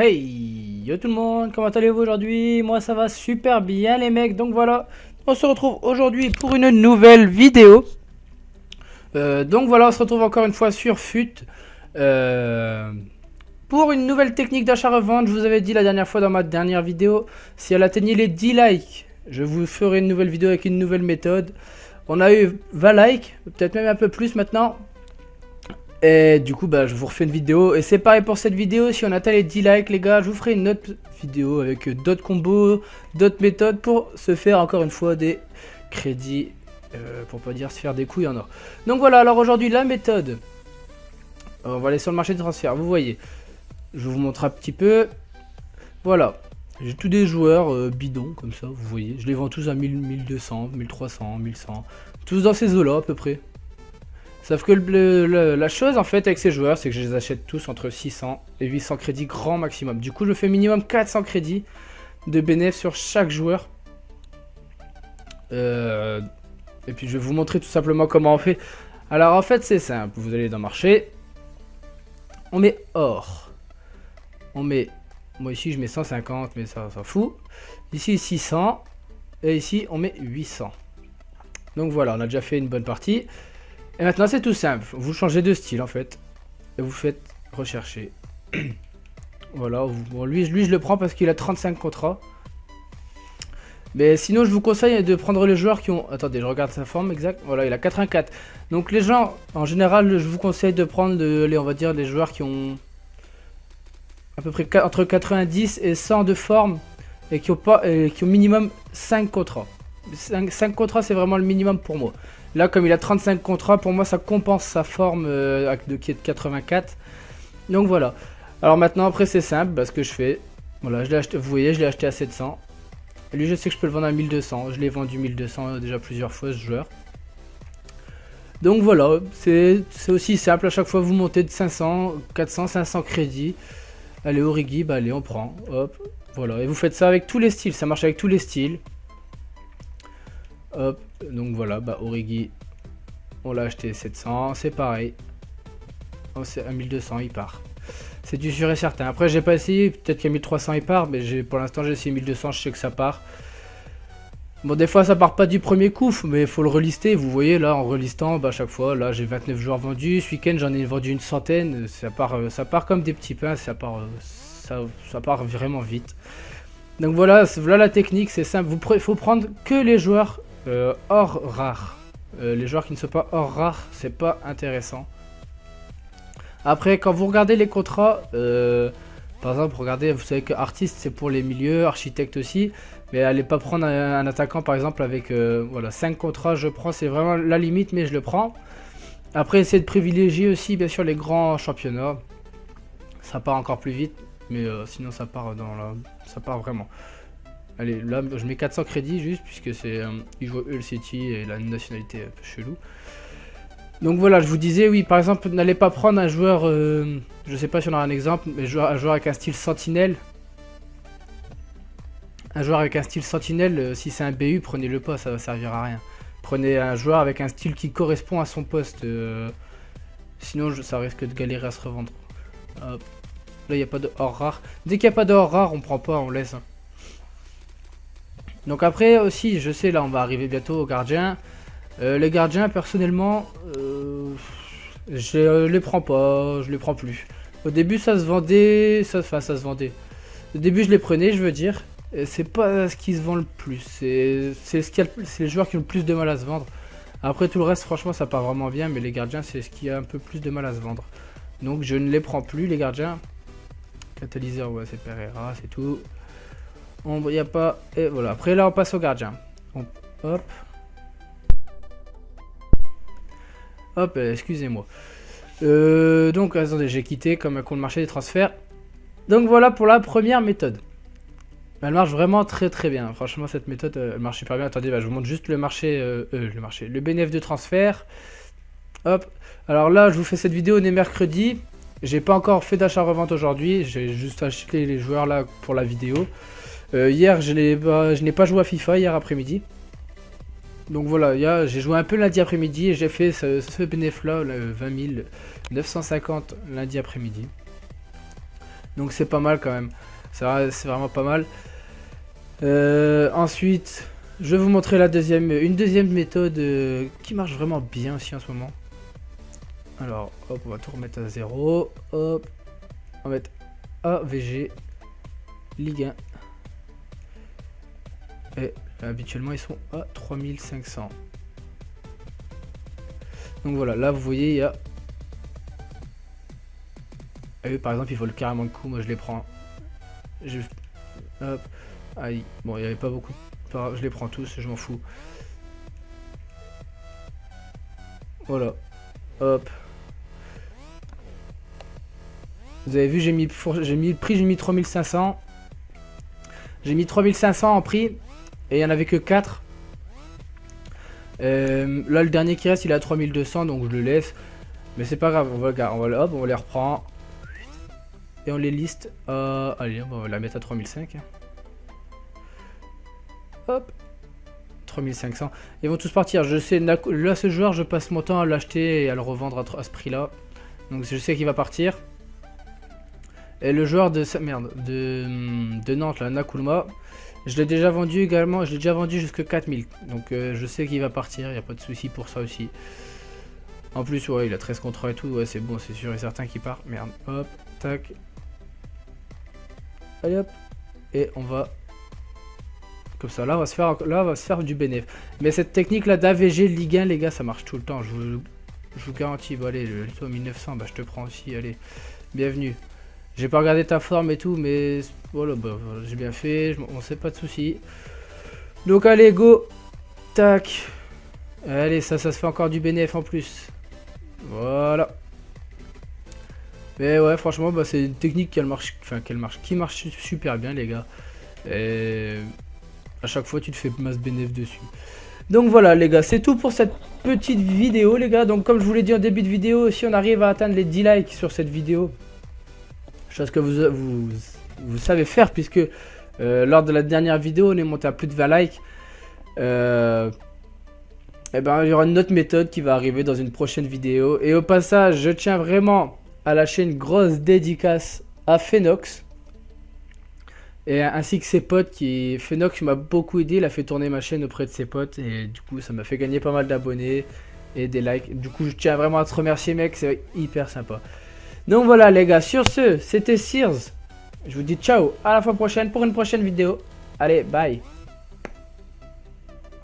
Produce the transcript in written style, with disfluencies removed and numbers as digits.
Hey, yo tout le monde, comment allez-vous aujourd'hui? Moi ça va super bien les mecs, donc voilà, on se retrouve aujourd'hui pour une nouvelle vidéo. Donc voilà, on se retrouve encore une fois sur FUT pour une nouvelle technique d'achat-revente. Je vous avais dit la dernière fois dans ma dernière vidéo, si elle atteignait les 10 likes, je vous ferai une nouvelle vidéo avec une nouvelle méthode. On a eu 20 likes, peut-être même un peu plus maintenant. Et du coup, bah, je vous refais une vidéo. Et c'est pareil pour cette vidéo. Si on atteint les 10 likes, les gars, je vous ferai une autre vidéo avec d'autres combos, d'autres méthodes pour se faire encore une fois des crédits. Pour pas dire se faire des couilles en or. Donc voilà, alors aujourd'hui, la méthode. On va aller sur le marché de transfert. Vous voyez, je vous montre un petit peu. Voilà. J'ai tous des joueurs bidons comme ça, vous voyez. Je les vends tous à 1000, 1200, 1300, 1100. Tous dans ces eaux-là à peu près. Sauf que la chose en fait avec ces joueurs, c'est que je les achète tous entre 600 et 800 crédits grand maximum. Du coup, je fais minimum 400 crédits de bénéfice sur chaque joueur. Et puis, je vais vous montrer tout simplement comment on fait. Alors, en fait, c'est simple. Vous allez dans le marché. On met or. On met... Moi, ici, je mets 150, mais ça s'en fout. Ici, 600. Et ici, on met 800. Donc voilà, on a déjà fait une bonne partie. Et maintenant c'est tout simple, vous changez de style en fait, et vous faites rechercher. Voilà, bon, lui je le prends parce qu'il a 35 contrats. Mais sinon je vous conseille de prendre les joueurs qui ont... Attendez, je regarde sa forme exacte, voilà il a 84. Donc les gens, en général je vous conseille de prendre on va dire les joueurs qui ont à peu près entre 90 et 100 de forme. Et qui ont minimum 5 contrats. 5 contrats c'est vraiment le minimum pour moi. Là, comme il a 35 contrats, pour moi, ça compense sa forme qui est de 84. Donc voilà. Alors maintenant, après, c'est simple. Bah, ce que je fais, voilà, je l'ai acheté, vous voyez, je l'ai acheté à 700. Et lui, je sais que je peux le vendre à 1200. Je l'ai vendu 1200 déjà plusieurs fois, ce joueur. Donc voilà, c'est aussi simple. À chaque fois, vous montez de 500, 400, 500 crédits. Allez, Origi, bah allez, on prend. Hop, voilà. Et vous faites ça avec tous les styles. Ça marche avec tous les styles. Hop, donc voilà, bah Origi, on l'a acheté 700, c'est pareil. Oh, c'est à 1200, il part. C'est du sûr et certain. Après, j'ai pas essayé, peut-être qu'à 1300 il part, mais pour l'instant j'ai essayé 1200, je sais que ça part. Bon, des fois ça part pas du premier coup, mais il faut le relister. Vous voyez là, en relistant, bah, à chaque fois, là j'ai 29 joueurs vendus. Ce week-end j'en ai vendu une centaine. Ça part comme des petits pains, ça part vraiment vite. Donc voilà, voilà la technique, c'est simple. Il faut prendre que les joueurs hors rare. Les joueurs qui ne sont pas hors rare, c'est pas intéressant. Après, quand vous regardez les contrats, par exemple, regardez, vous savez que artiste c'est pour les milieux, architecte aussi. Mais allez pas prendre un attaquant par exemple avec voilà, 5 contrats, je prends, c'est vraiment la limite, mais je le prends. Après, essayez de privilégier aussi bien sûr les grands championnats. Ça part encore plus vite, mais sinon ça part ça part vraiment. Allez, là, je mets 400 crédits juste, puisque c'est il joue Hull City et la nationalité un peu chelou. Donc voilà, je vous disais, oui, par exemple, n'allez pas prendre un joueur, je sais pas si on a un exemple, mais un joueur avec un style sentinelle. Un joueur avec un style sentinelle, si c'est un BU, prenez-le pas, ça va servir à rien. Prenez un joueur avec un style qui correspond à son poste, sinon ça risque de galérer à se revendre. Hop. Là, il n'y a pas de hors rare. Dès qu'il n'y a pas de hors rare, on prend pas, on laisse. Donc après aussi, je sais, là on va arriver bientôt aux gardiens. Les gardiens, personnellement, je les prends pas, je les prends plus. Au début ça se vendait, ça se vendait. Au début je les prenais, je veux dire. C'est pas ce qui se vend le plus, c'est les joueurs qui ont le plus de mal à se vendre. Après tout le reste, franchement ça part vraiment bien, mais les gardiens c'est ce qui a un peu plus de mal à se vendre. Donc je ne les prends plus les gardiens. Catalyseur, ouais c'est Pereira, c'est tout. Il n'y a pas... Et voilà, après là on passe au gardien. Hop. Hop, excusez-moi. Donc attendez, j'ai quitté comme un con le marché des transferts. Donc voilà pour la première méthode. Elle marche vraiment très très bien. Franchement cette méthode elle marche super bien. Attendez, bah, je vous montre juste le bénéfice de transfert. Hop. Alors là je vous fais cette vidéo, on est mercredi. J'ai pas encore fait d'achat-revente aujourd'hui. J'ai juste acheté les joueurs là pour la vidéo. Hier, je n'ai pas joué à FIFA hier après-midi. Donc voilà, j'ai joué un peu lundi après-midi et j'ai fait ce bénéfice là, le 20 950 lundi après-midi. Donc c'est pas mal quand même. C'est vraiment pas mal. Ensuite, je vais vous montrer une deuxième méthode qui marche vraiment bien aussi en ce moment. Alors, hop, on va tout remettre à 0. Hop, on va mettre AVG, Ligue 1. Et habituellement, ils sont à 3500. Donc voilà, là vous voyez, il y a... Et par exemple, il faut carrément le coup, moi je les prends. Hop, aïe, bon, il n'y avait pas beaucoup. Je les prends tous, je m'en fous. Voilà, hop. Vous avez vu, j'ai mis le prix, j'ai mis 3500. J'ai mis 3500 en prix. Et il n'y en avait que 4. Là, le dernier qui reste, il est à 3200, donc je le laisse. Mais c'est pas grave, on va les reprendre. Et on les liste. Allez, on va la mettre à 3005. Hop. 3500. Ils vont tous partir. Je sais, là, ce joueur, je passe mon temps à l'acheter et à le revendre à ce prix-là. Donc je sais qu'il va partir. Et le joueur de Nantes, là, Nakulma, je l'ai déjà vendu également. Je l'ai déjà vendu jusqu'à 4000. Donc je sais qu'il va partir. Il n'y a pas de souci pour ça aussi. En plus, ouais, il a 13 contrats et tout. Ouais, c'est bon, c'est sûr et certain qu'il part. Merde. Hop, tac. Allez hop. Et on va... Comme ça, là, on va se faire du bénéf. Mais cette technique-là d'AVG Ligue 1, les gars, ça marche tout le temps. Je vous garantis. Bon, allez, le Lito 1900, bah, je te prends aussi. Allez, bienvenue. J'ai pas regardé ta forme et tout, mais voilà, bah, j'ai bien fait. On sait pas de soucis. Donc, allez, go. Tac. Allez, ça se fait encore du bénéf en plus. Voilà. Mais ouais, franchement, bah, c'est une technique qui marche super bien, les gars. Et à chaque fois, tu te fais masse bénéf dessus. Donc voilà, les gars, c'est tout pour cette petite vidéo, les gars. Donc, comme je vous l'ai dit en début de vidéo, si on arrive à atteindre les 10 likes sur cette vidéo, chose que vous savez faire, puisque lors de la dernière vidéo, on est monté à plus de 20 likes. Et ben, il y aura une autre méthode qui va arriver dans une prochaine vidéo. Et au passage, je tiens vraiment à lâcher une grosse dédicace à Phenox. Et ainsi que ses potes Phenox m'a beaucoup aidé, il a fait tourner ma chaîne auprès de ses potes. Et du coup, ça m'a fait gagner pas mal d'abonnés et des likes. Du coup, je tiens vraiment à te remercier, mec, c'est hyper sympa. Donc voilà, les gars, sur ce, c'était Sears. Je vous dis ciao, à la fois prochaine pour une prochaine vidéo. Allez, bye.